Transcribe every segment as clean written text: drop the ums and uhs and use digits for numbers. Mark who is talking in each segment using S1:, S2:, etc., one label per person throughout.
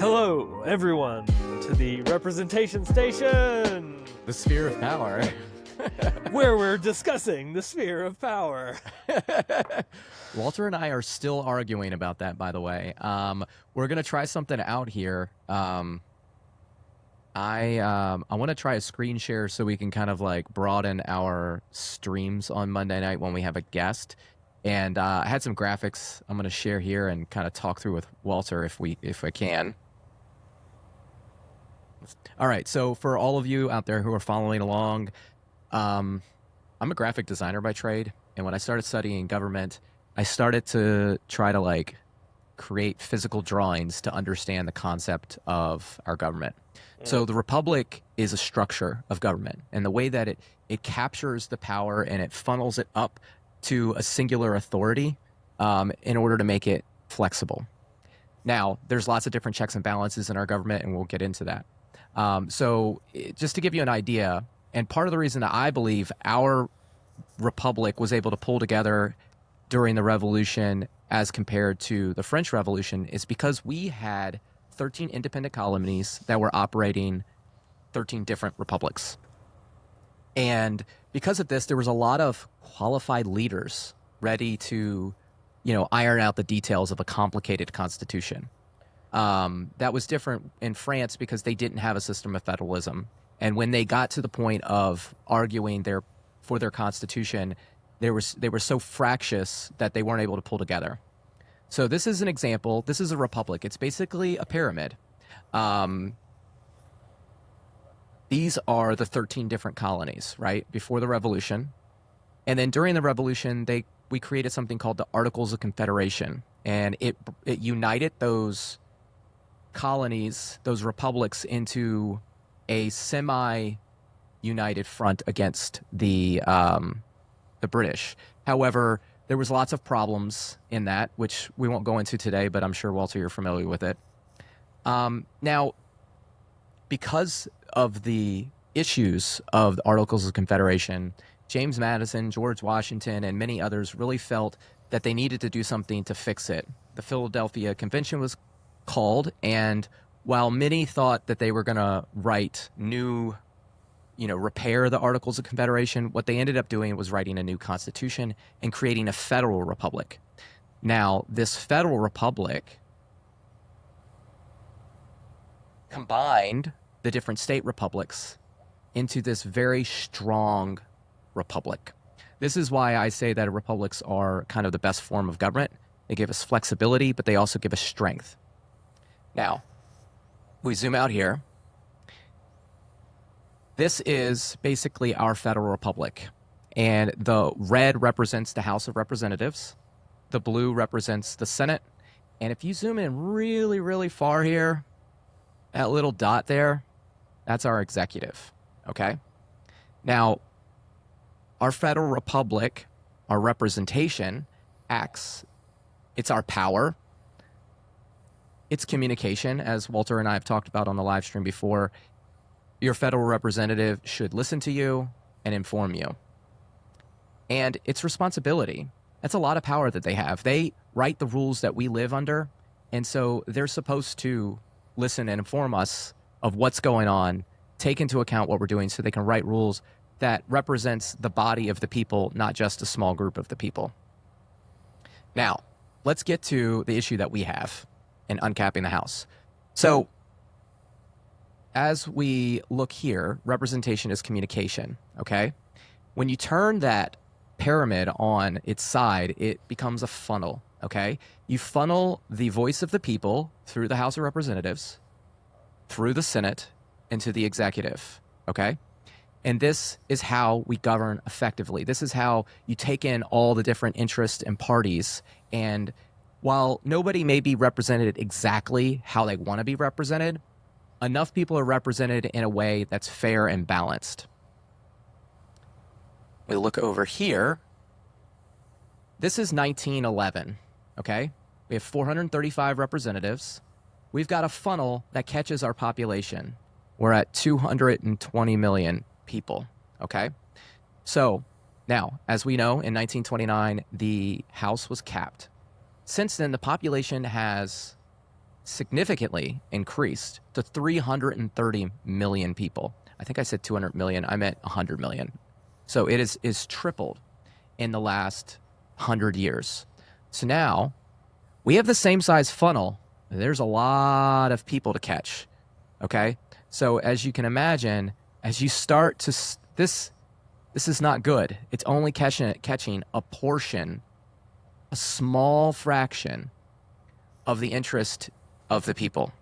S1: Hello, everyone, to the representation station,
S2: The sphere of power.
S1: where we're discussing the sphere of power.
S2: Walter and I are still arguing about that, by the way. We're gonna try something out here. I want to try a screen share so we can kind of like broaden our streams on Monday night when we have a guest. And I had some graphics I'm going to share here and kind of talk through with Walter if I can. All right, so for all of you out there who are following along, I'm a graphic designer by trade, and when I started studying government, I started to try to like create physical drawings to understand the concept of our government. So the republic is a structure of government, and the way that it captures the power and it funnels it up to a singular authority in order to make it flexible. Now, there's lots of different checks and balances in our government, and we'll get into that. Just to give you an idea, and part of the reason that I believe our republic was able to pull together during the Revolution as compared to the French Revolution is because we had 13 independent colonies that were operating 13 different republics. And because of this, there was a lot of qualified leaders ready to, iron out the details of a complicated constitution. That was different in France because they didn't have a system of federalism. And when they got to the point of arguing for their constitution, they were so fractious that they weren't able to pull together. So this is an example. This is a republic. It's basically a pyramid. These are the 13 different colonies, right, before the Revolution. And then during the Revolution, we created something called the Articles of Confederation. And it united those colonies, those republics, into a semi-united front against the British. However, there was lots of problems in that, which we won't go into today, but I'm sure, Walter, you're familiar with it. Now, because of the issues of the Articles of Confederation, James Madison, George Washington, and many others really felt that they needed to do something to fix it. The Philadelphia Convention was called, and while many thought that they were going to write new, repair the Articles of Confederation, what they ended up doing was writing a new constitution and creating a federal republic. Now, this federal republic combined the different state republics into this very strong republic. This is why I say that republics are kind of the best form of government. They give us flexibility, but they also give us strength. Now, we zoom out here. This is basically our federal republic, and the red represents the House of Representatives. The blue represents the Senate. And if you zoom in really, really far here, that little dot there, that's our executive, okay? Now, our federal republic, our representation, acts, it's our power, it's communication, as Walter and I have talked about on the live stream before. Your federal representative should listen to you and inform you. And it's responsibility. That's a lot of power that they have. They write the rules that we live under, and so they're supposed to listen and inform us of what's going on, take into account what we're doing so they can write rules that represents the body of the people, not just a small group of the people. Now, let's get to the issue that we have in uncapping the House. So, as we look here, representation is communication, okay? When you turn that pyramid on its side, it becomes a funnel, okay? You funnel the voice of the people through the House of Representatives, through the Senate, into the executive, okay? And this is how we govern effectively. This is how you take in all the different interests and parties. And while nobody may be represented exactly how they want to be represented, enough people are represented in a way that's fair and balanced. We look over here. This is 1911, okay? We have 435 representatives. We've got a funnel that catches our population. We're at 220 million people, okay? So now, as we know, in 1929, the House was capped. Since then, the population has significantly increased to 330 million people. I think I said 200 million. I meant 100 million. So it is tripled in the last 100 years. So now we have the same size funnel. There's a lot of people to catch. Okay? So as you can imagine, as you start to this is not good. It's only catching a portion, a small fraction of the interest of the people.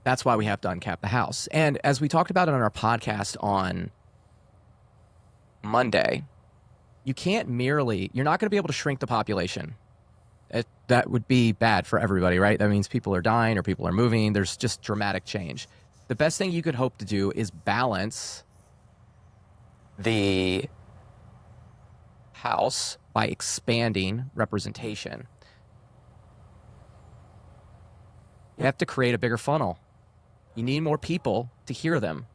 S2: That's why we have to uncap the House. And as we talked about it on our podcast on Monday, you're not going to be able to shrink the population. That would be bad for everybody, right? That means people are dying or people are moving. There's just dramatic change. The best thing you could hope to do is balance the House by expanding representation. You have to create a bigger funnel. You need more people to hear them.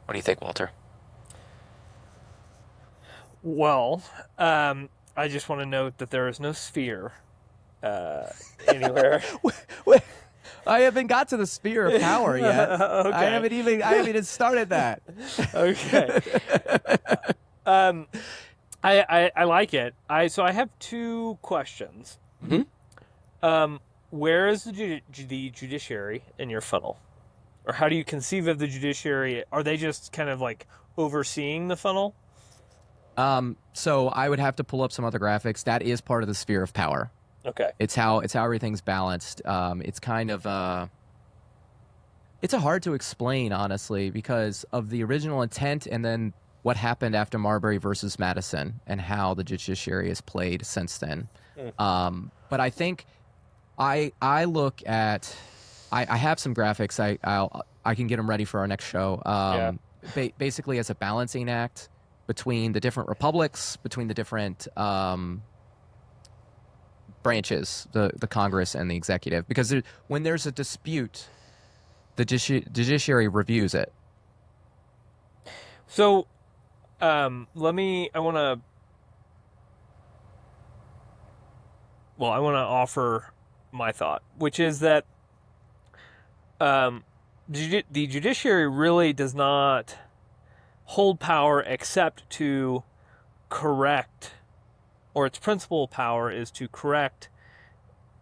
S2: What do you think, Walter?
S1: Well, I just want to note that there is no sphere anywhere.
S2: Wait, I haven't got to the sphere of power yet.
S1: Okay.
S2: I haven't even started that.
S1: Okay. I like it. So I have two questions.
S2: Mm-hmm.
S1: Where is the judiciary in your funnel? Or how do you conceive of the judiciary? Are they just kind of like overseeing the funnel?
S2: So I would have to pull up some other graphics. That is part of the sphere of power.
S1: Okay.
S2: It's how everything's balanced. It's kind of it's hard to explain, honestly, because of the original intent and then what happened after Marbury versus Madison and how the judiciary has played since then. But I think I look at I have some graphics. I can get them ready for our next show. Basically as a balancing act between the different republics, between the different branches, the Congress and the executive, because when there's a dispute, the judiciary reviews it.
S1: So, I want to offer my thought, which is that the judiciary really does not hold power except to correct, or its principal power is to correct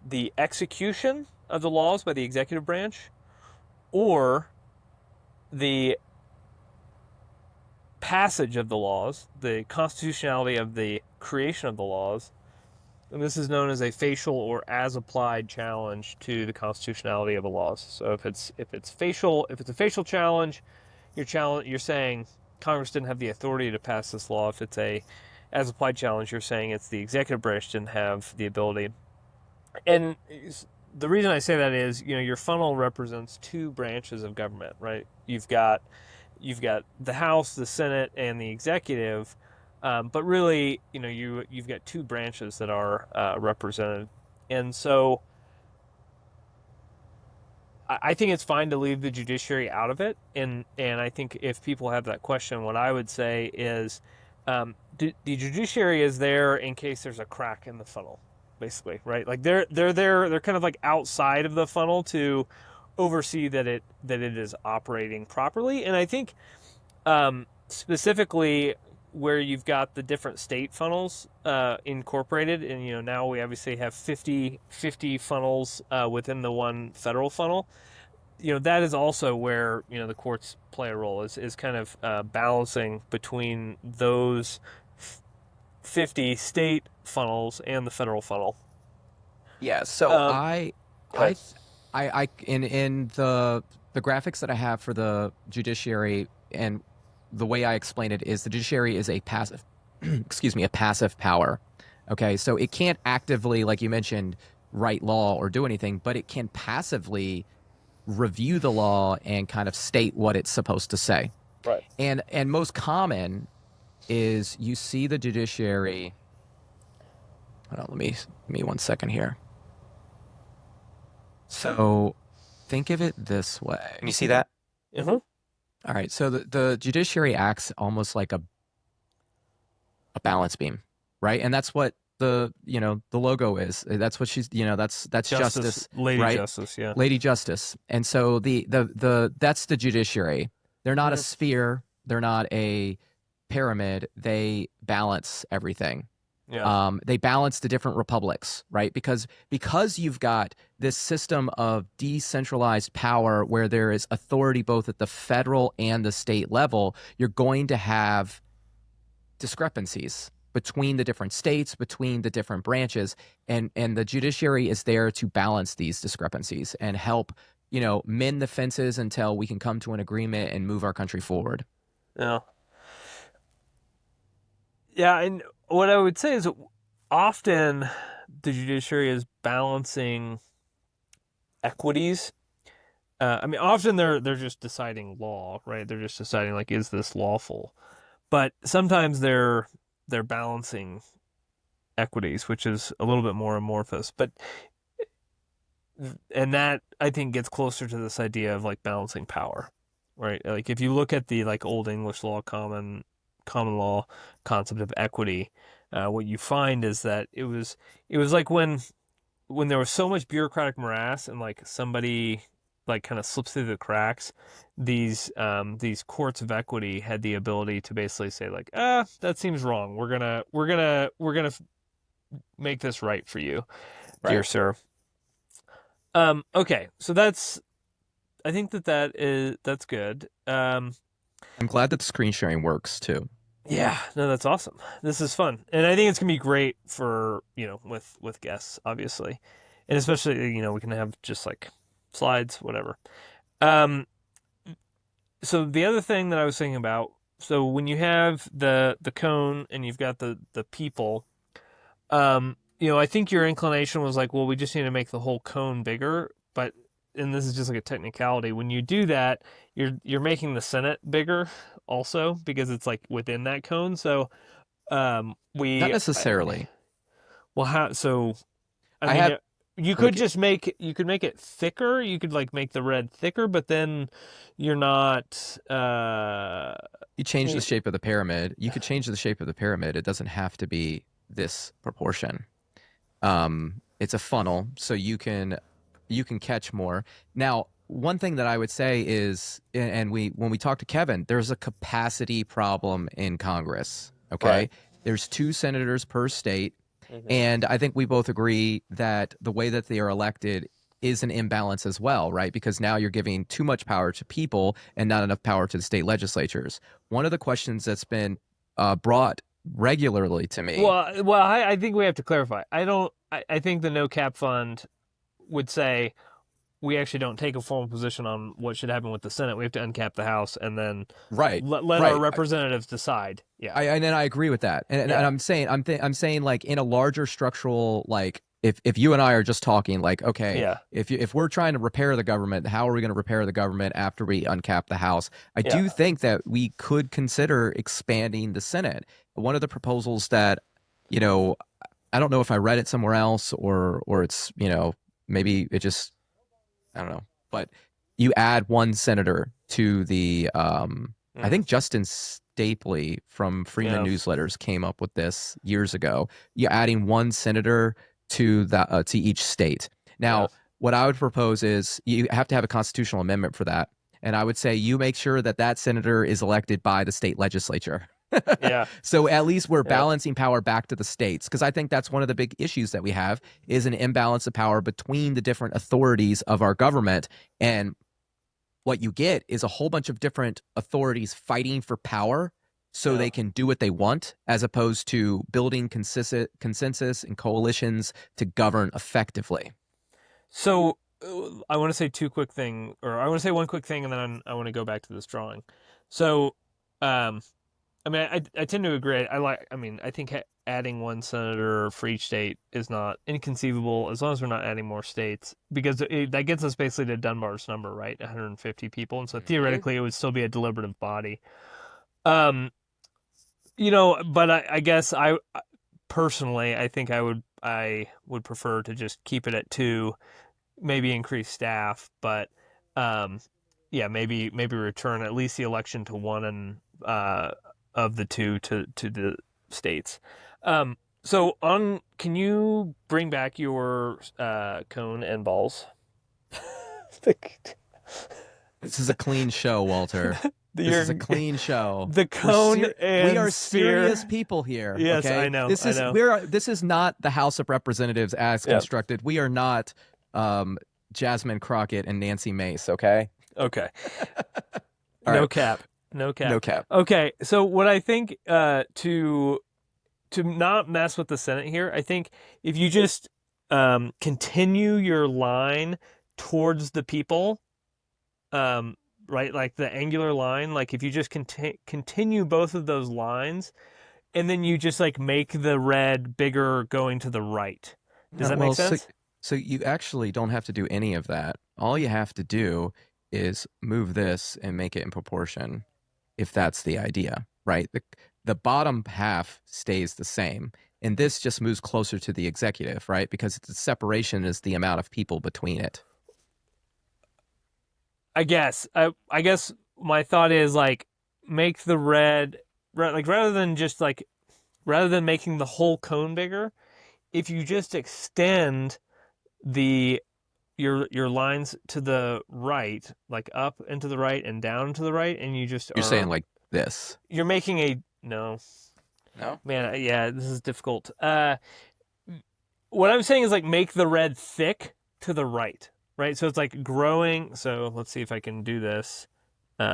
S1: the execution of the laws by the executive branch or the passage of the laws, the constitutionality of the creation of the laws. And this is known as a facial or as applied challenge to the constitutionality of the laws. So if it's a facial challenge, you're saying Congress didn't have the authority to pass this law. If it's a as applied challenge, you're saying it's the executive branch didn't have the ability. And the reason I say that is, your funnel represents two branches of government, right? You've got the House, the Senate, and the executive. But really, you've got two branches that are represented. And so I think it's fine to leave the judiciary out of it. And I think if people have that question, what I would say is the judiciary is there in case there's a crack in the funnel, basically, right? Like they're kind of like outside of the funnel to oversee that it is operating properly. And I think specifically where you've got the different state funnels incorporated, and now we obviously have 50 funnels within the one federal funnel. That is also where the courts play a role, is kind of balancing between those 50 state funnels and the federal funnel.
S2: Yeah. So in the graphics that I have for the judiciary, and the way I explain it is the judiciary is a passive, a passive power. Okay, so it can't actively, like you mentioned, write law or do anything, but it can passively review the law and kind of state what it's supposed to say.
S1: Right.
S2: And most common is you see the judiciary. Hold on, let me 1 second here. So think of it this way. Can you see that?
S1: Mm-hmm.
S2: All right, so the judiciary acts almost like a balance beam, right? And that's what the the logo is. That's what she's that's
S1: Justice,
S2: justice,
S1: Lady
S2: right?
S1: Justice, yeah.
S2: Lady Justice. And so the that's the judiciary. They're not a
S1: Mhm.
S2: sphere. They're not a pyramid. They balance everything.
S1: Yeah.
S2: They balance the different republics, right? Because you've got this system of decentralized power where there is authority both at the federal and the state level, you're going to have discrepancies between the different states, between the different branches, and the judiciary is there to balance these discrepancies and help, mend the fences until we can come to an agreement and move our country forward.
S1: Yeah. Yeah, and what I would say is often the judiciary is balancing equities. I mean, often they're just deciding law, right? They're just deciding like, is this lawful? But sometimes they're balancing equities, which is a little bit more amorphous. But and that I think gets closer to this idea of like balancing power, right? Like if you look at the like old English law, common law concept of equity, what you find is that it was like when there was so much bureaucratic morass and like somebody like kind of slips through the cracks, these courts of equity had the ability to basically say like, that seems wrong. We're gonna make this right for you, dear
S2: Right.
S1: sir. Okay, so I think that's good.
S2: I'm glad that the screen sharing works too.
S1: Yeah, no, that's awesome. This is fun, and I think it's gonna be great for with guests, obviously, and especially we can have just like slides, whatever. Um, so the other thing that I was thinking about, so when you have the cone and you've got the people, I think your inclination was like, well, we just need to make the whole cone bigger, but and this is just like a technicality. When you do that, you're making the Senate bigger also because it's like within that cone. So
S2: Not
S1: we
S2: necessarily.
S1: well how so I
S2: I
S1: mean
S2: have okay.
S1: you could make it thicker. You could like make the red thicker, but then you're not
S2: You change the
S1: you,
S2: shape of the pyramid. You could change the shape of the pyramid. It doesn't have to be this proportion. It's a funnel, so you can catch more. Now, one thing that I would say is, and we when we talk to Kevin, there's a capacity problem in Congress.
S1: right.
S2: Okay, there's two senators per state,
S1: Hmm.
S2: and I think we both agree that the way that they are elected is an imbalance as well, right? Because now you're giving too much power to people and not enough power to the state legislatures. One of the questions that's been brought regularly to me.
S1: I think we have to clarify. I don't. I think the no cap fund would say we actually don't take a formal position on what should happen with the Senate. We have to uncap the House and then
S2: Right,
S1: let our
S2: right.
S1: representatives decide. Yeah,
S2: And I agree with that. And
S1: yeah,
S2: I'm saying like in a larger structural like if you and I are just talking like okay,
S1: yeah,
S2: if we're trying to repair the government, how are we going to repair the government after we uncap the House? I
S1: yeah.
S2: do think that we could consider expanding the Senate. One of the proposals that you know I don't know if I read it somewhere else or it's maybe it just I don't know, but you add one senator to the I
S1: Mm,
S2: think Justin Stapley from Freeman
S1: yeah,
S2: Newsletters came up with this years ago. You're adding one senator to each state.
S1: yeah,
S2: Now, what I would propose is you have to have a constitutional amendment for that, and I would say you make sure that that senator is elected by the state legislature.
S1: yeah,
S2: So at least we're
S1: yeah.
S2: balancing power back to the states because I think that's one of the big issues that we have is an imbalance of power between the different authorities of our government. And what you get is a whole bunch of different authorities fighting for power so
S1: Yeah.
S2: they can do what they want as opposed to building consensus and coalitions to govern effectively.
S1: So I want to say two quick thing, or I want to say one quick thing, and then I want to go back to this drawing. So, um, I mean, I tend to agree. I mean, I think adding one senator for each state is not inconceivable as long as we're not adding more states, because that gets us basically to Dunbar's number, right? 150 people, and so
S2: Mhm.
S1: theoretically it would still be a deliberative body. Um, but I guess personally, I think I would prefer to just keep it at two, maybe increase staff, but um, yeah, maybe return at least the election to one and of the two to the states. Um, So on, can you bring back your cone and balls?
S2: This is a clean show, Walter. This is a
S1: Your
S2: clean show.
S1: the cone
S2: We
S1: and
S2: are serious
S1: sphere.
S2: people here,
S1: Yes, I
S2: okay?
S1: know.
S2: This
S1: I
S2: is
S1: know.
S2: this is not the House of Representatives as
S1: Yeah.
S2: constructed. We are not Jasmine Crockett and Nancy Mace, okay?
S1: Okay.
S2: All
S1: No
S2: right.
S1: cap. No cap.
S2: No cap.
S1: Okay. So what I think to not mess with the Senate here, I think if you just continue your line towards the people, right, like the angular line, like if you just continue both of those lines, and then you just like make the red bigger going to the right. Does that make
S2: Well, so
S1: sense?
S2: so you actually don't have to do any of that. All you have to do is move this and make it in proportion, if that's the idea, right? The bottom half stays the same, and this just moves closer to the executive, right? Because the separation is the amount of people between it.
S1: I guess. I guess my thought is like make the red, like rather than making the whole cone bigger, if you just extend the your lines to the right, like up and to the right and down to the right, and you just
S2: You're saying
S1: are
S2: like this.
S1: you're making a no,
S2: No?
S1: man, yeah, this is difficult. What I'm saying is like make the red thick to the right, right? So it's like growing. So let's see if I can do this. This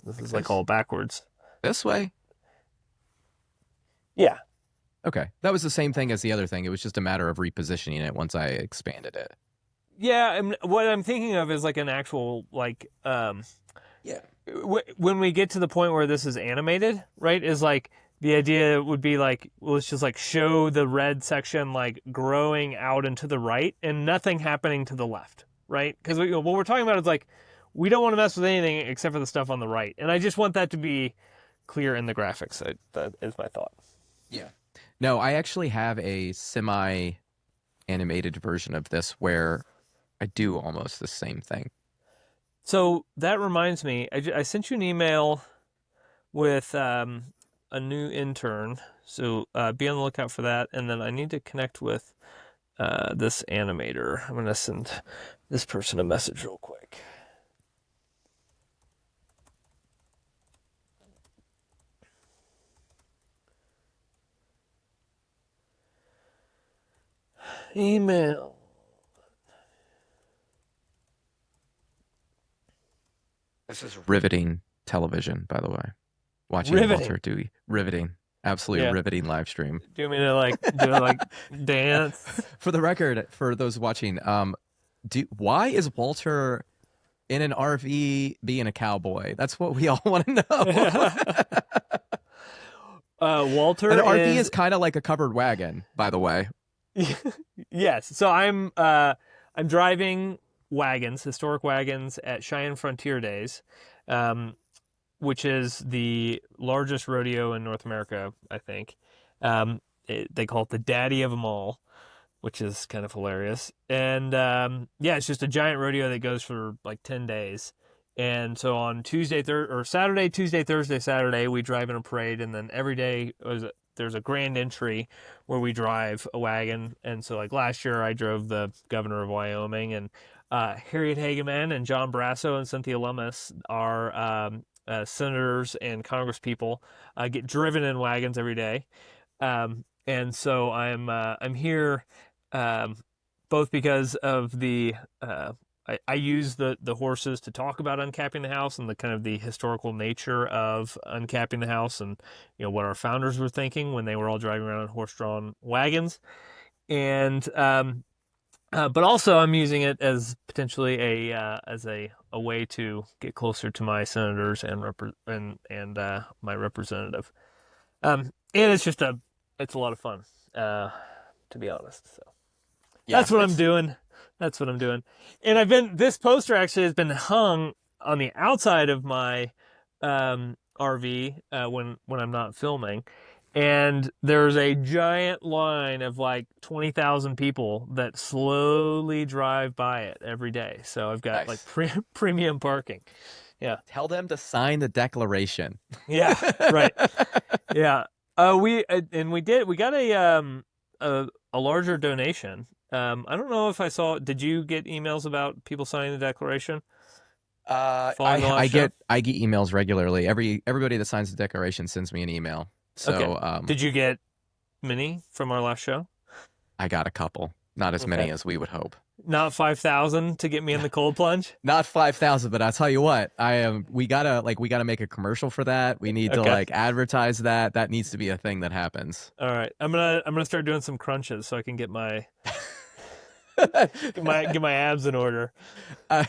S2: Like
S1: is like
S2: this?
S1: all backwards.
S2: This way?
S1: Yeah.
S2: Okay. That was the same thing as the other thing. It was just a matter of repositioning it once I expanded it.
S1: Yeah, and what I'm thinking of is like an actual like
S2: Yeah.
S1: when we get to the point where this is animated, right? Is like the idea would be like well, let's just like show the red section like growing out and to the right and nothing happening to the left, right? Because what we're talking about is like we don't want to mess with anything except for the stuff on the right, and I just want that to be clear in the graphics. That is my thought.
S2: Yeah. No, I actually have a semi animated version of this where I do almost the same thing.
S1: So that reminds me, I sent you an email with a new intern. So be on the lookout for that. And then I need to connect with this animator. I'm going to send this person a message real quick. Email.
S2: This is riveting television, by the way. Watching
S1: Riveting.
S2: Walter Dewey. Riveting. Absolutely
S1: Yeah.
S2: riveting live stream.
S1: Do you want me to like do like dance?
S2: For the record, for those watching, why is Walter in an RV being a cowboy? That's what we all want to know.
S1: Walter
S2: An RV is kind of like a covered wagon, by the way.
S1: Yes. So I'm driving wagons, historic wagons at Cheyenne Frontier Days, which is the largest rodeo in North America, I think. They call it the daddy of them all, which is kind of hilarious. And yeah, it's just a giant rodeo that goes for like 10 days. And so on Saturday, Tuesday, Thursday, Saturday, we drive in a parade, and then every day there's a grand entry where we drive a wagon. And so like last year, I drove the governor of Wyoming, and Harriet Hageman and John Barrasso and Cynthia Lummis are senators and congresspeople get driven in wagons every day. And so I'm here both because of the I use the horses to talk about uncapping the house and the kind of the historical nature of uncapping the house, and what our founders were thinking when they were all driving around in horse-drawn wagons. And but also I'm using it as potentially a way to get closer to my senators and my representative. And it's a lot of fun, to be honest. So
S2: Yeah,
S1: that's what I'm doing. That's what I'm doing. And this poster actually has been hung on the outside of my RV when I'm not filming. And there's a giant line of like 20,000 people that slowly drive by it every day. So I've got
S2: nice.
S1: like premium parking. Yeah.
S2: Tell them to sign the declaration.
S1: Yeah, right. Yeah. We got a larger donation. I don't know if I saw. Did you get emails about people signing the Declaration following the last show?
S2: I get emails regularly. Everybody that signs the declaration sends me an email.
S1: Okay.
S2: So
S1: Did you get many from our last show?
S2: I got a couple, not as
S1: Okay.
S2: many as we would hope.
S1: Not 5,000 to get me in the cold plunge.
S2: Not 5,000, but I'll tell you what, I am. We gotta make a commercial for that. We need to
S1: Okay.
S2: like advertise that. That needs to be a thing that happens.
S1: All right. I'm gonna start doing some crunches so I can get my get my abs in order.
S2: Uh,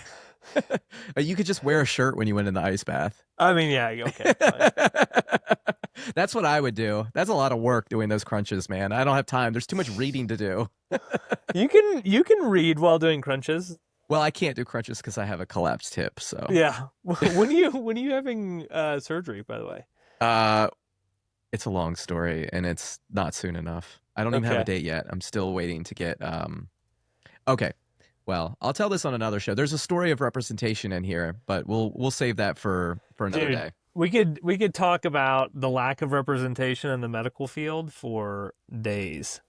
S2: you could just wear a shirt when you went in the ice bath.
S1: I mean, yeah. Okay. Fine.
S2: That's what I would do. That's a lot of work doing those crunches, man. I don't have time. There's too much reading to do.
S1: You can read while doing crunches.
S2: Well, I can't do crunches because I have a collapsed hip. So,
S1: Yeah. When are you having surgery, by the way?
S2: uh, it's a long story, and it's not soon enough. I don't even have a
S1: Okay.
S2: date yet. I'm still waiting to get. Okay. Well, I'll tell this on another show. There's a story of representation in here, but we'll save that for another
S1: Dude,
S2: day.
S1: we could talk about the lack of representation in the medical field for days.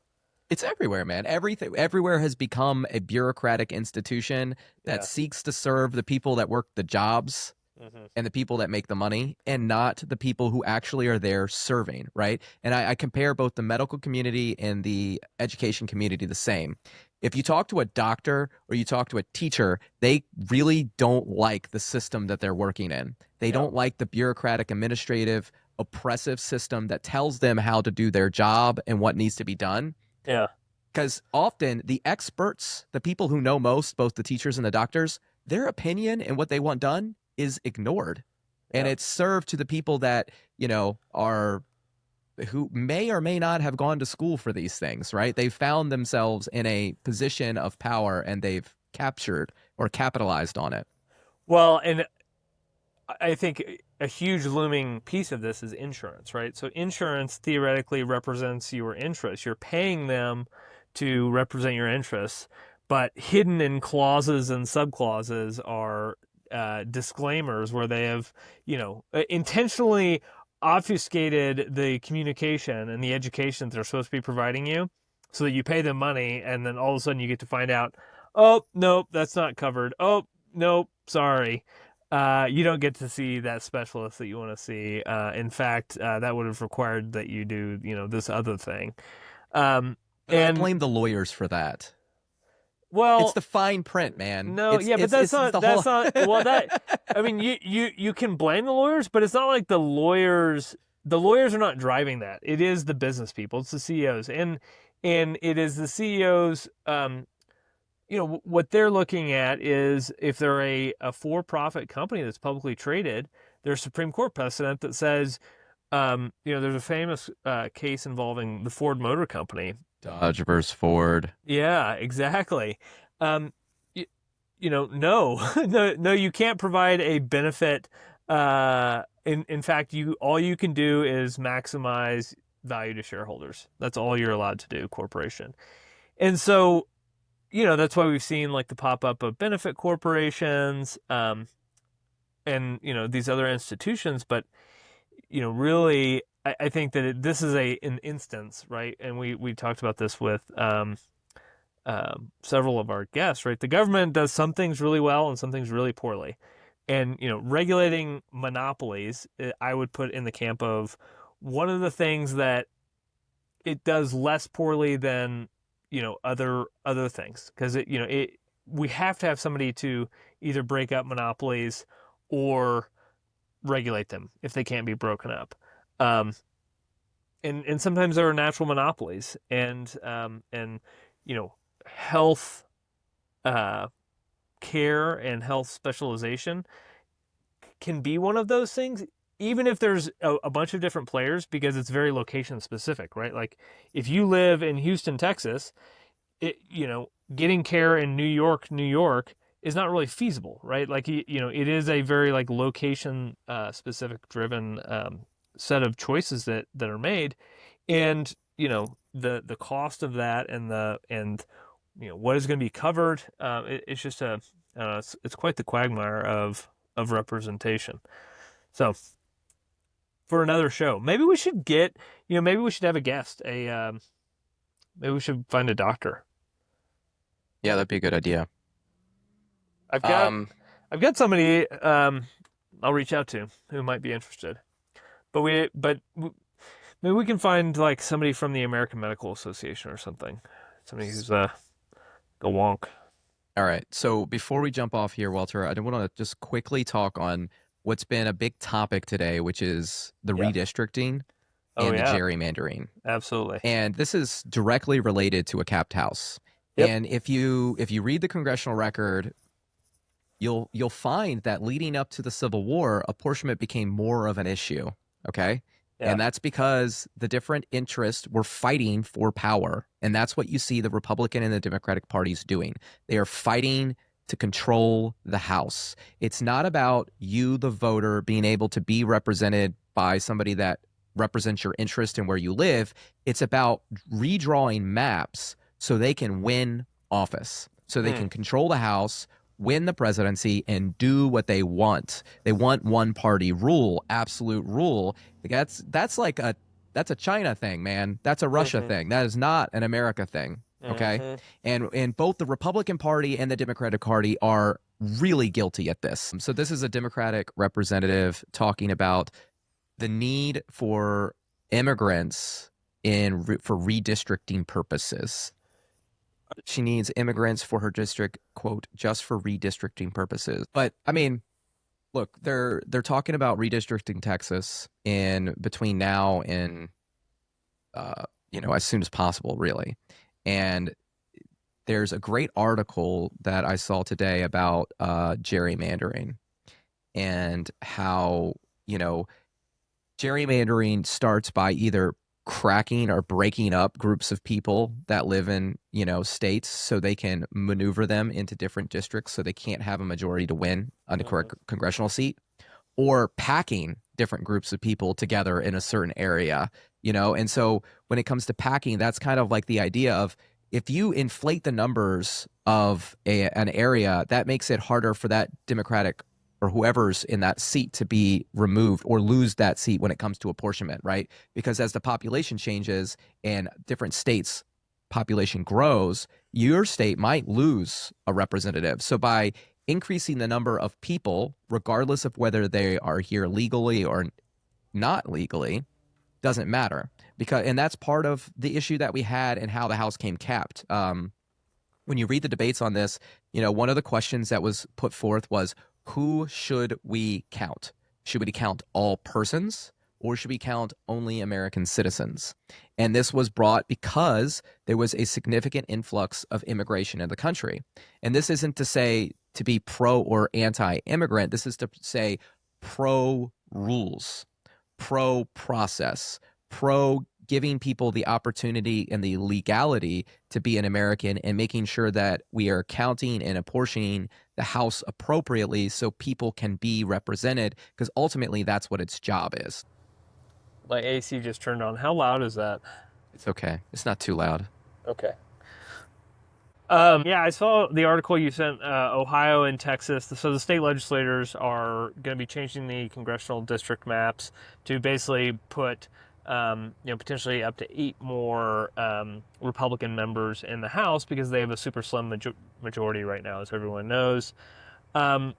S2: It's everywhere, man. Everything everywhere has become a bureaucratic institution that
S1: Yeah.
S2: seeks to serve the people that work the jobs
S1: Hmm.
S2: and the people that make the money and not the people who actually are there serving, right? And I compare both the medical community and the education community the same. If you talk to a doctor or you talk to a teacher, they really don't like the system that they're working in. They
S1: Yeah.
S2: don't like the bureaucratic, administrative, oppressive system that tells them how to do their job and what needs to be done.
S1: Yeah.
S2: Because often the experts, the people who know most, both the teachers and the doctors, their opinion and what they want done is ignored. And
S1: Yeah.
S2: it's served to the people that, are who may or may not have gone to school for these things, right? They've found themselves in a position of power and they've captured or capitalized on it.
S1: Well, and I think a huge looming piece of this is insurance, right? So insurance theoretically represents your interests. You're paying them to represent your interests, but hidden in clauses and subclauses are disclaimers where they have, intentionally obfuscated the communication and the education that they're supposed to be providing you, so that you pay them money, and then all of a sudden you get to find out, oh nope, that's not covered. Oh nope, sorry. You don't get to see that specialist that you want to see. In fact, that would have required that you do, this other thing. Um,
S2: But I
S1: and
S2: blame the lawyers for that.
S1: well,
S2: It's the fine print, man.
S1: no, yeah, but that's not
S2: the
S1: that's
S2: whole...
S1: not well that I mean you can blame the lawyers, but it's not like the lawyers are not driving that. It is the business people, it's the CEOs, and it is the CEOs. What they're looking at is if they're a for-profit company that's publicly traded, there's Supreme Court precedent that says, there's a famous case involving the Ford Motor Company.
S2: Dodge versus Ford.
S1: Yeah, exactly. Um, no, no, you can't provide a benefit. In fact, all you can do is maximize value to shareholders. That's all you're allowed to do, corporation. And so, that's why we've seen like the pop up of benefit corporations, and these other institutions. But really, I think that this is an instance, right? And we talked about this with several of our guests, right? The government does some things really well and some things really poorly. And, regulating monopolies, I would put in the camp of one of the things that it does less poorly than, other things. Because we have to have somebody to either break up monopolies or regulate them if they can't be broken up. And sometimes there are natural monopolies, and health care and health specialization can be one of those things, even if there's a bunch of different players, because it's very location specific, right? Like if you live in Houston, Texas, getting care in New York is not really feasible, right? Like, it is a very like location specific driven set of choices that are made, and the cost of that and what is going to be covered. It's just it's quite the quagmire of representation. So for another show. Maybe we should get, maybe we should have a guest. Maybe we should find a doctor.
S2: Yeah, that'd be a good idea.
S1: I've got
S2: Um,
S1: I've got somebody I'll reach out to who might be interested. Maybe we can find like somebody from the American Medical Association or something. Somebody who's a wonk.
S2: all right. So before we jump off here, Walter, I want to just quickly talk on what's been a big topic today, which is the
S1: Yeah.
S2: redistricting
S1: Oh
S2: and the
S1: yeah,
S2: gerrymandering.
S1: absolutely.
S2: And this is directly related to a capped house.
S1: Yep.
S2: And if you read the congressional record, you'll find that leading up to the Civil War, apportionment became more of an issue. Okay.
S1: Yeah.
S2: And that's because the different interests were fighting for power. And that's what you see the Republican and the Democratic parties doing. They are fighting to control the House. It's not about you, the voter, being able to be represented by somebody that represents your interest in where you live. It's about redrawing maps so they can win office, so they can control the House, win the presidency, and do what they want. They want one party rule, absolute rule. That's a China thing, man. That's a Russia thing. That is not an America thing. Okay. And both the Republican Party and the Democratic Party are really guilty at this. So this is a Democratic representative talking about the need for immigrants for redistricting purposes. She needs immigrants for her district, quote, just for redistricting purposes. But I mean, look, they're talking about redistricting Texas in between now and as soon as possible, really. And there's a great article that I saw today about gerrymandering and how, gerrymandering starts by either cracking or breaking up groups of people that live in, states so they can maneuver them into different districts so they can't have a majority to win on a congressional seat, or packing different groups of people together in a certain area, And so when it comes to packing, that's kind of like the idea of if you inflate the numbers of an area, that makes it harder for that Democratic or whoever's in that seat to be removed or lose that seat when it comes to apportionment, right? Because as the population changes and different states' population grows, your state might lose a representative. So by increasing the number of people, regardless of whether they are here legally or not legally, doesn't matter. And that's part of the issue that we had and how the House came capped. When you read the debates on this, one of the questions that was put forth was, who should we count? Should we count all persons, or should we count only American citizens? And this was brought because there was a significant influx of immigration in the country. And this isn't to say to be pro or anti-immigrant. This is to say pro-rules, pro-process, pro-giving people the opportunity and the legality to be an American, and making sure that we are counting and apportioning the House appropriately so people can be represented, because ultimately that's what its job is.
S1: My AC just turned on. How loud is that?
S2: It's okay. It's not too loud.
S1: Okay. Yeah, I saw the article you sent. Ohio and Texas. So the state legislators are going to be changing the congressional district maps to basically put, potentially up to 8 more Republican members in the House, because they have a super slim majority right now, as everyone knows. And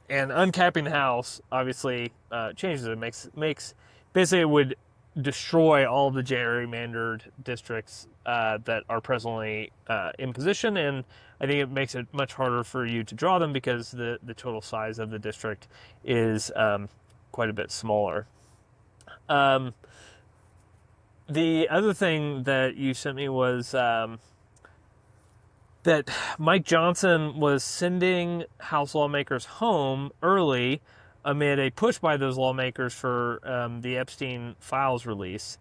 S1: uncapping the House obviously changes it. Makes basically it would destroy all the gerrymandered districts that are presently in position, and I think it makes it much harder for you to draw them because the total size of the district is quite a bit smaller. The other thing that you sent me was that Mike Johnson was sending House lawmakers home early amid a push by those lawmakers for the Epstein files release.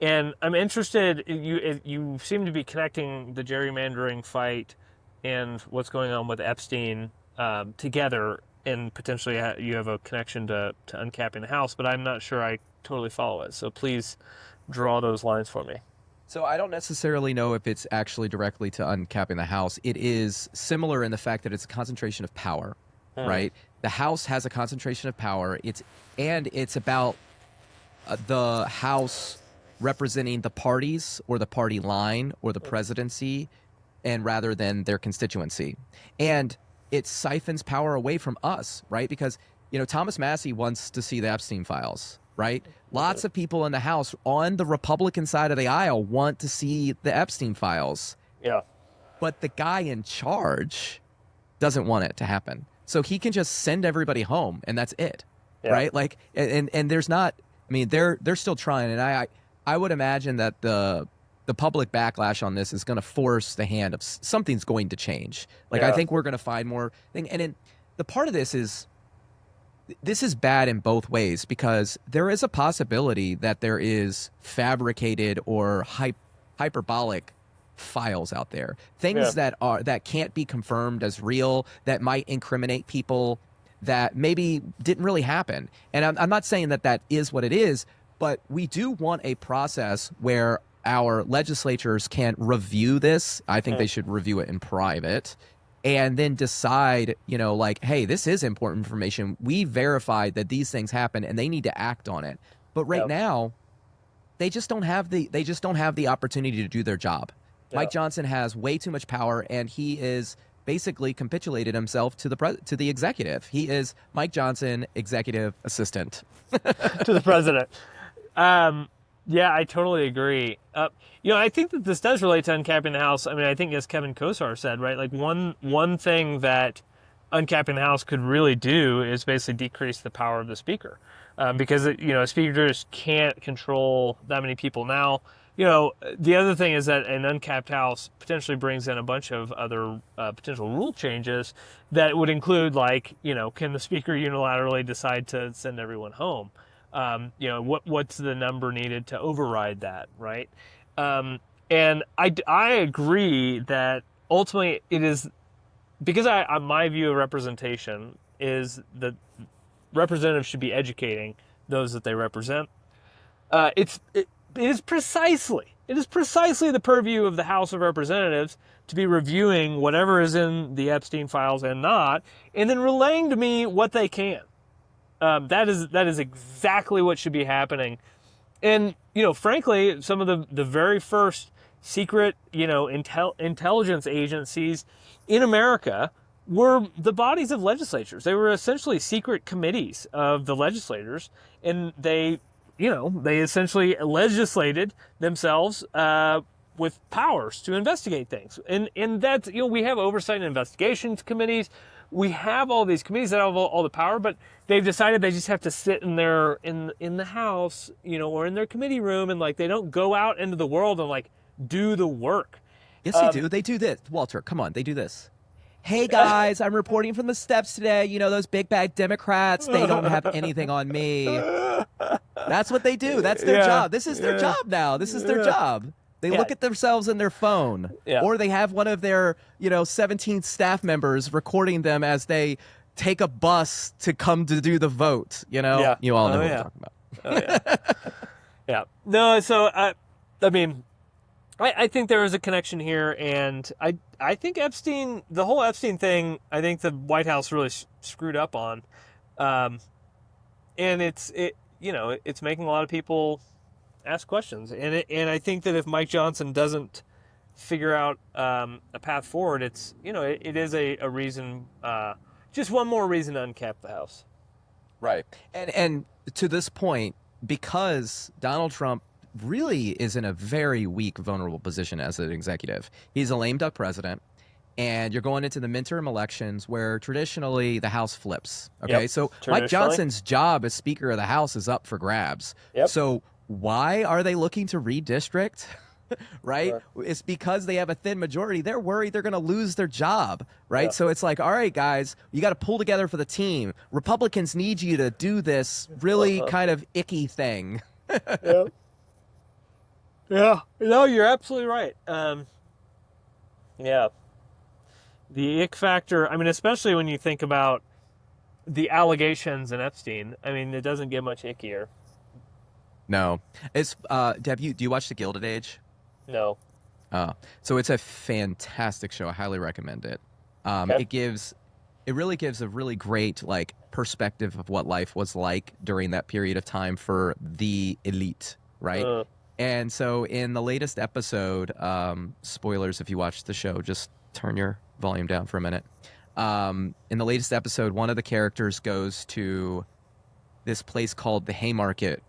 S1: And I'm interested, you seem to be connecting the gerrymandering fight and what's going on with Epstein together, and potentially you have a connection to uncapping the House, but I'm not sure I totally follow it. So please draw those lines for me.
S2: So I don't necessarily know if it's actually directly to uncapping the House. It is similar in the fact that it's a concentration of power, right? the House has a concentration of power. It's about the House representing the parties or the party line or the presidency, and rather than their constituency. And it siphons power away from us, right? Because, Thomas Massey wants to see the Epstein files, right? Lots of people in the House on the Republican side of the aisle want to see the Epstein files.
S1: Yeah.
S2: But the guy in charge doesn't want it to happen. So he can just send everybody home and that's it.
S1: Yeah.
S2: Right? Like, and there's not, I mean, they're still trying. And I would imagine that the public backlash on this is going to force the hand of something's going to change. Like, I think we're going to find more thing. And the part of this is bad in both ways, because there is a possibility that there is fabricated or hyperbolic files out there, things that can't be confirmed as real, that might incriminate people that maybe didn't really happen. And I'm not saying that is what it is, but we do want a process where our legislatures can review this. I think they should review it in private and then decide, like, hey, this is important information. We verified that these things happen and they need to act on it. But right now, they just don't have the opportunity to do their job. Mike Johnson has way too much power, and he is basically capitulated himself to the executive. He is Mike Johnson, executive assistant
S1: to the president. Yeah, I totally agree. I think that this does relate to uncapping the House. I mean, I think, as Kevin Kosar said, right, like one thing that uncapping the House could really do is basically decrease the power of the speaker, because a speaker just can't control that many people. Now, the other thing is that an uncapped House potentially brings in a bunch of other potential rule changes that would include, like, can the speaker unilaterally decide to send everyone home? What's the number needed to override that, right? And I agree that ultimately it is, because my view of representation is that representatives should be educating those that they represent. It is precisely the purview of the House of Representatives to be reviewing whatever is in the Epstein files and not, and then relaying to me what they can. That is exactly what should be happening. And, frankly, some of the very first secret, intelligence agencies in America were the bodies of legislatures. They were essentially secret committees of the legislators, and they essentially legislated themselves with powers to investigate things. And that's, we have oversight and investigations committees. We have all these committees that have all the power, but they've decided they just have to sit in the House, or in their committee room, and, like, they don't go out into the world and, like, do the work.
S2: Yes, they do. They do this. Walter, come on. They do this. Hey, guys, I'm reporting from the steps today. Those big bad Democrats, they don't have anything on me. That's what they do. That's their job. This is their job now. This is their job. They look at themselves in their phone, or they have one of their, 17 staff members recording them as they take a bus to come to do the vote. You all know what I'm talking about.
S1: Yeah. No, so I mean, I think there is a connection here, and I think the whole Epstein thing, I think the White House really screwed up on, and it's making a lot of people ask questions, and I think that if Mike Johnson doesn't figure out a path forward, it is a reason, just one more reason to uncap the House.
S2: Right, and to this point, because Donald Trump really is in a very weak, vulnerable position as an executive. He's a lame duck president, and you're going into the midterm elections where traditionally the House flips. Okay, so Mike Johnson's job as Speaker of the House is up for grabs. So why are they looking to redistrict? Right? It's because they have a thin majority. They're worried they're going to lose their job, right? So it's like, all right, guys, you got to pull together for the team. Republicans need you to do this really kind of icky thing.
S1: Yeah, no, you're absolutely right. Yeah. The ick factor, I mean, especially when you think about the allegations in Epstein, I mean, it doesn't get much ickier.
S2: No. It's do you watch The Gilded Age?
S1: No.
S2: So it's a fantastic show. I highly recommend it.
S1: Okay.
S2: It it really gives a really great like perspective of what life was like during that period of time for the elite, right?
S1: Uh,
S2: And so in the latest episode, spoilers if you watched the show, just turn your volume down for a minute. In the latest episode, one of the characters goes to this place called the Haymarket,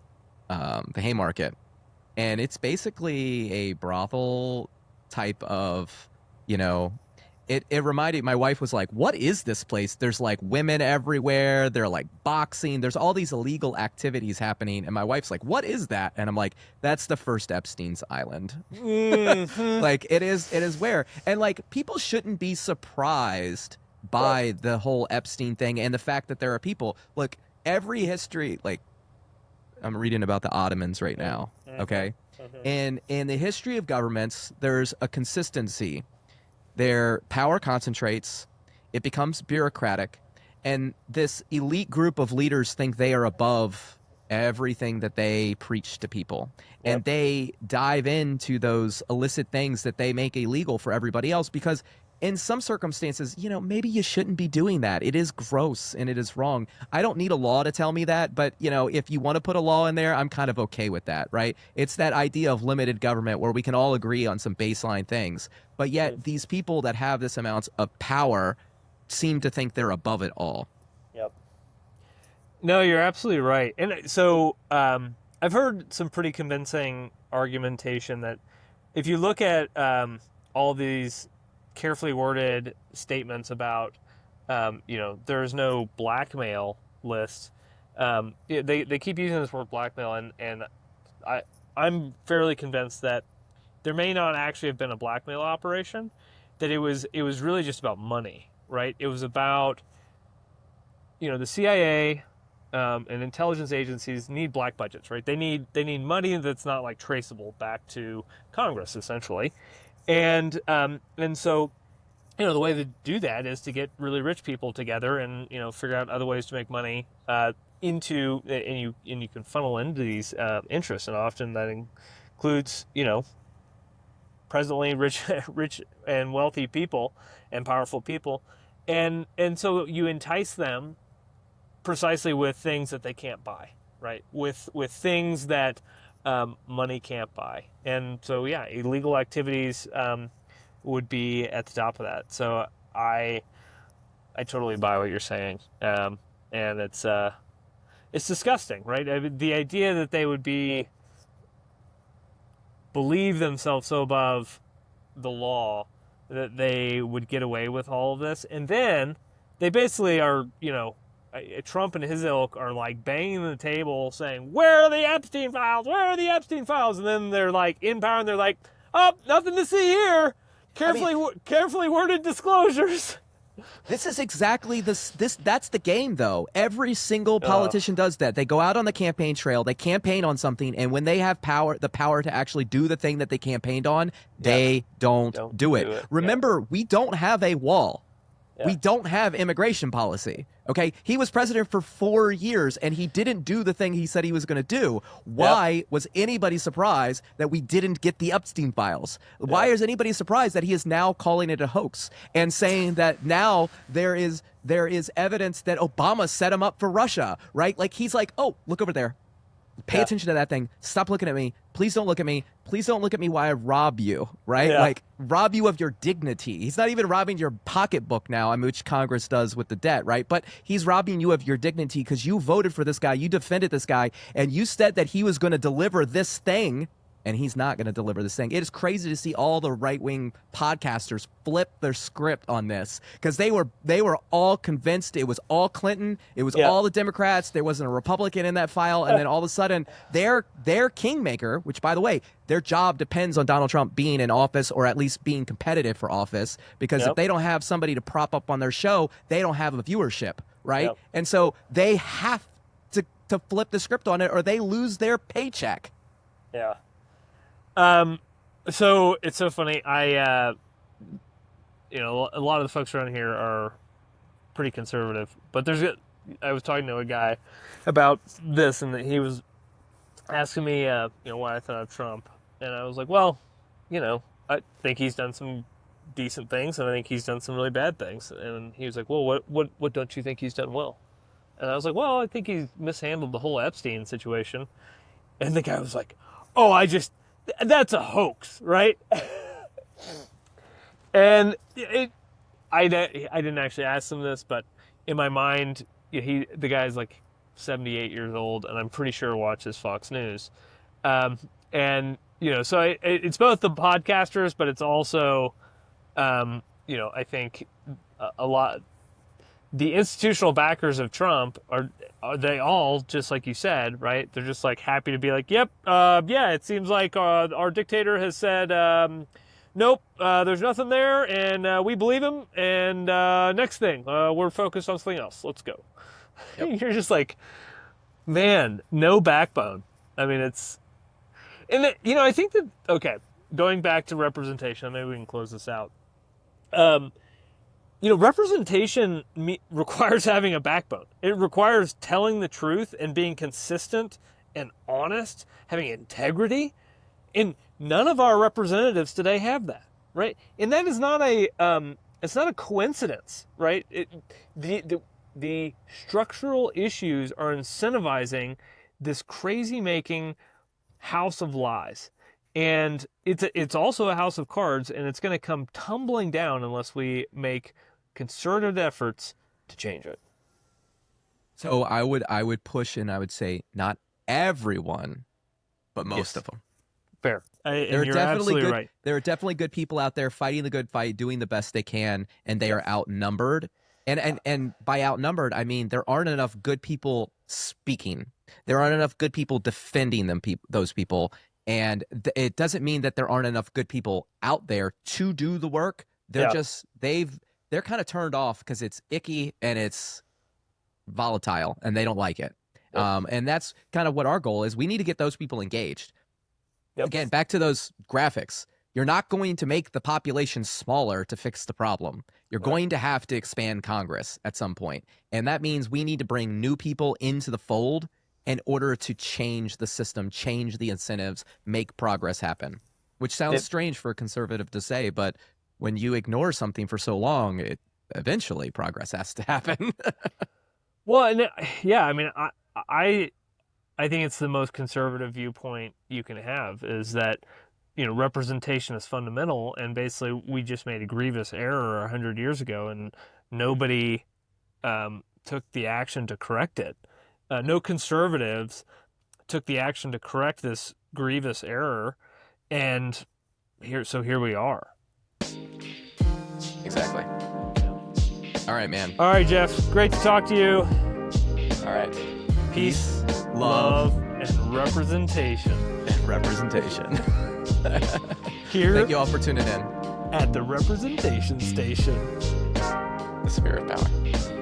S2: and it's basically a brothel type of, you know, it reminded my wife was like, what is this place? There's like women everywhere, they're like boxing, there's all these illegal activities happening, and my wife's like, what is that? And I'm like, that's the first Epstein's Island.
S1: mhm.
S2: Like it is where, and like people shouldn't be surprised by the whole Epstein thing and the fact that there are people, look, every history, like I'm reading about the Ottomans right now, okay? And in the history of governments, there's a consistency. Their power concentrates, it becomes bureaucratic, and this elite group of leaders think they are above everything that they preach to people.
S1: Yep.
S2: And they dive into those illicit things that they make illegal for everybody else because in some circumstances, you know, maybe you shouldn't be doing that. It is gross and it is wrong. I don't need a law to tell me that, but, you know, if you want to put a law in there, I'm kind of okay with that, right? It's that idea of limited government where we can all agree on some baseline things. But yet these people that have this amount of power seem to think they're above it all.
S1: Yep. No, you're absolutely right. And so I've heard some pretty convincing argumentation that if you look at all these carefully worded statements about, you know, there's no blackmail list. They keep using this word blackmail, and I'm fairly convinced that there may not actually have been a blackmail operation. That it was really just about money, right? It was about, you know, the CIA and intelligence agencies need black budgets, right? They need money that's not like traceable back to Congress, essentially. And so, you know, the way to do that is to get really rich people together and, you know, figure out other ways to make money into, and you can funnel into these interests, and often that includes, you know, presently rich and wealthy people and powerful people, and so you entice them precisely with things that they can't buy, right? With things that money can't buy. And so, yeah, illegal activities would be at the top of that. So I totally buy what you're saying, and it's disgusting, right? I mean, the idea that they would believe themselves so above the law that they would get away with all of this, and then they basically are, you know, Trump and his ilk are like banging the table saying, where are the Epstein files? Where are the Epstein files? And then they're like in power and they're like, oh, nothing to see here. Carefully worded disclosures.
S2: This is exactly this that's the game though. Every single politician does that. They go out on the campaign trail, they campaign on something, and when they have the power to actually do the thing that they campaigned on, they don't do it. Remember, we don't have a wall. Yeah. We don't have immigration policy. Okay, he was president for 4 years and he didn't do the thing he said he was going to do. Why was anybody surprised that we didn't get the Epstein files? Why is anybody surprised that he is now calling it a hoax and saying that now there is evidence that Obama set him up for Russia, right? Like he's like, oh, look over there. Pay attention to that thing. Stop looking at me. Please don't look at me. Please don't look at me while I rob you, right?
S1: Yeah.
S2: Like, rob you of your dignity. He's not even robbing your pocketbook now, which Congress does with the debt, right? But he's robbing you of your dignity because you voted for this guy, you defended this guy, and you said that he was going to deliver this thing, and he's not going to deliver this thing. It is crazy to see all the right-wing podcasters flip their script on this because they were all convinced it was all Clinton, it was all the Democrats, there wasn't a Republican in that file, and then all of a sudden their kingmaker, which by the way, their job depends on Donald Trump being in office or at least being competitive for office because if they don't have somebody to prop up on their show, they don't have a viewership, right? And so they have to flip the script on it or they lose their paycheck.
S1: Yeah. So it's so funny. I a lot of the folks around here are pretty conservative, but I was talking to a guy about this, and he was asking me, what I thought of Trump, and I was like, well, I think he's done some decent things, and I think he's done some really bad things. And he was like, well, what don't you think he's done well? And I was like, well, I think he's mishandled the whole Epstein situation. And the guy was like, oh, that's a hoax, right? And I didn't actually ask him this, but in my mind, the guy's like 78 years old, and I'm pretty sure watches Fox News. And, so it's both the podcasters, but it's also, I think a lot, the institutional backers of Trump are they all, just like you said, right? They're just like happy to be like, yep, yeah, it seems like our dictator has said, nope, there's nothing there, and we believe him, and next thing, we're focused on something else. Let's go. Yep. You're just like, man, no backbone. I mean, I think that, okay, going back to representation, maybe we can close this out. Representation requires having a backbone. It requires telling the truth and being consistent and honest, having integrity. And none of our representatives today have that, right? And that is not it's not a coincidence, right? The structural issues are incentivizing this crazy-making house of lies. And it's also a house of cards, and it's going to come tumbling down unless we make concerted efforts to change it.
S2: So I would push, and I would say not everyone, but most of them.
S1: Fair.
S2: There are
S1: you're
S2: definitely
S1: absolutely
S2: good.
S1: Right.
S2: There are definitely good people out there fighting the good fight, doing the best they can, and they are outnumbered. And by outnumbered, I mean there aren't enough good people speaking. There aren't enough good people defending those people. And it doesn't mean that there aren't enough good people out there to do the work. They're they're kind of turned off because it's icky and it's volatile and they don't like it. Yep. And that's kind of what our goal is. We need to get those people engaged. Yep. Again, back to those graphics. You're not going to make the population smaller to fix the problem. You're going to have to expand Congress at some point. And that means we need to bring new people into the fold in order to change the system, change the incentives, make progress happen. Which sounds strange for a conservative to say, but when you ignore something for so long, eventually progress has to happen.
S1: Well, yeah, I mean, I think it's the most conservative viewpoint you can have, is that, representation is fundamental, and basically we just made a grievous error 100 years ago, and nobody took the action to correct it. No conservatives took the action to correct this grievous error, and here we are.
S2: Exactly. All right, man.
S1: All right, Jeff. Great to talk to you.
S2: All right.
S1: Peace, love, and representation. Here.
S2: Thank you all for tuning in.
S1: At the Representation Station.
S2: The Spirit of Power.